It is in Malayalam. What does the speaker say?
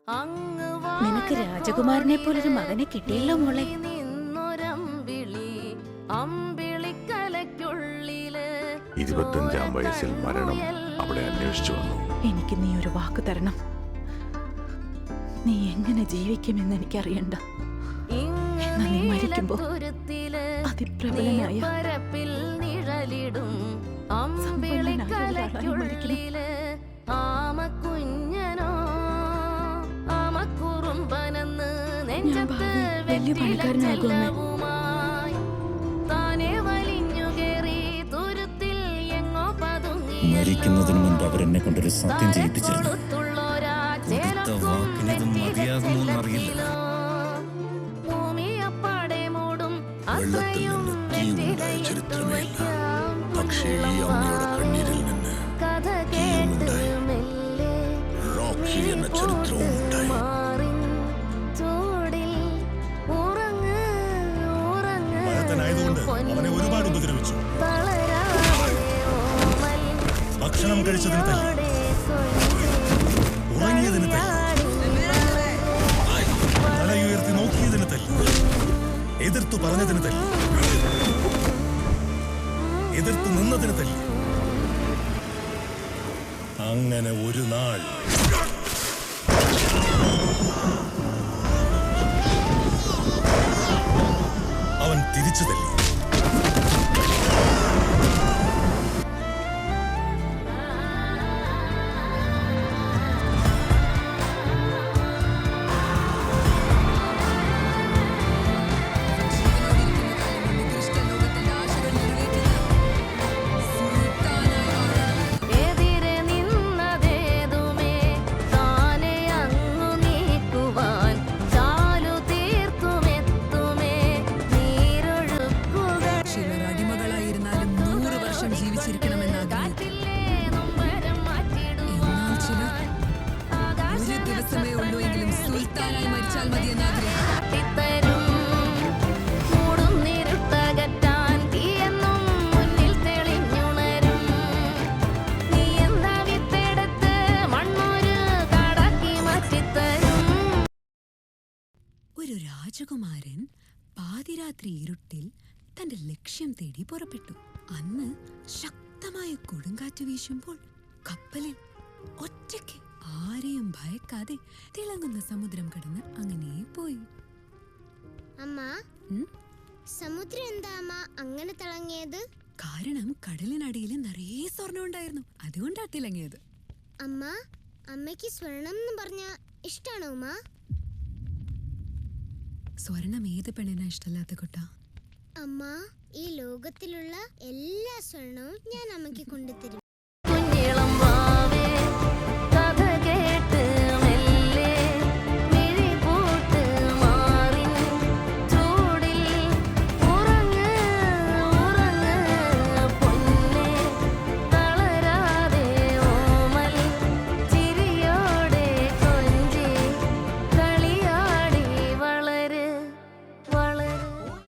നിനക്ക് രാജകുമാരനെ പോലൊരു മകനെ കിട്ടിയല്ലോ മോളെ. 25-ാം വയസ്സിൽ മരണം അവിടെ അന്വേഷിച്ചു വന്നു. എനിക്ക് നീ ഒരു വാക്ക് തരണം. നീ എങ്ങനെ ജീവിക്കുമെന്ന് എനിക്കറിയണ്ട. എന്നാ നീ മരിക്കുമ്പോ അതിപ്രബലനായ വലിയ പണിക്കാരനാകുമേ. മരിക്കുന്നതിന് മുൻപ് അവരെന്നെ കൊണ്ടൊരു സത്യം ചെയ്യിപ്പിച്ചിരുന്നു. കൊടുത്ത വാക്കിനിതും മതിയാകുമോന്നറിയില്ല. വെള്ളത്തിൽ നിന്ന് തീയുണ്ടായ ചരിത്രമേ ഇല്ല. പക്ഷേ ഈ അമ്മയുടെ കണ്ണീരിൽ നിന്ന് തീയുമുണ്ടായി, റോക്കി എന്ന ചരിത്രവും ഉണ്ടായി. ഭക്തനായതുകൊണ്ട് അവനെ ഒരുപാട് ഉപദ്രവിച്ചു. ഭക്ഷണം കഴിച്ചതിന് തല്ലി, ഉറങ്ങിയതിന് തല്ലി, തലയുയർത്തി നോക്കിയതിന് തല്ലി, എതിർത്തു പറഞ്ഞതിന് തല്ലി, എതിർത്തു നിന്നതിന് തല്ലി. അങ്ങനെ ഒരു നാൾ അവൻ തിരിച്ചു തല്ലി. ഒരു രാജകുമാരൻ പാതിരാത്രി ഇരുട്ടിൽ തന്റെ ലക്ഷ്യം തേടി പുറപ്പെട്ടു. അന്ന് ശക്തമായ കൊടുങ്കാറ്റ് വീശുമ്പോൾ കപ്പലിൽ ഒറ്റയ്ക്ക് ആരെയും ഭയക്കാതെ തിളങ്ങുന്ന സമുദ്രം കടന്ന് അങ്ങനെ പോയി. അമ്മ, സമുദ്രം എന്താ അമ്മ അങ്ങനെ തിളങ്ങിയത്? കാരണം കടലിനടിയിൽ നിറയെ സ്വർണം ഉണ്ടായിരുന്നു, അതുകൊണ്ടാ തിളങ്ങിയത്. അമ്മ, അമ്മയ്ക്ക് സ്വർണം എന്ന് പറഞ്ഞ ഇഷ്ടാണോ അമ്മ? സ്വർണം ഏത് പെണ്ണിനാ ഇഷ്ടമല്ലാത്ത കുട്ടാ? അമ്മ, ഈ ലോകത്തിലുള്ള എല്ലാ സ്വർണവും ഞാൻ അമ്മയ്ക്ക് കൊണ്ടുതരും.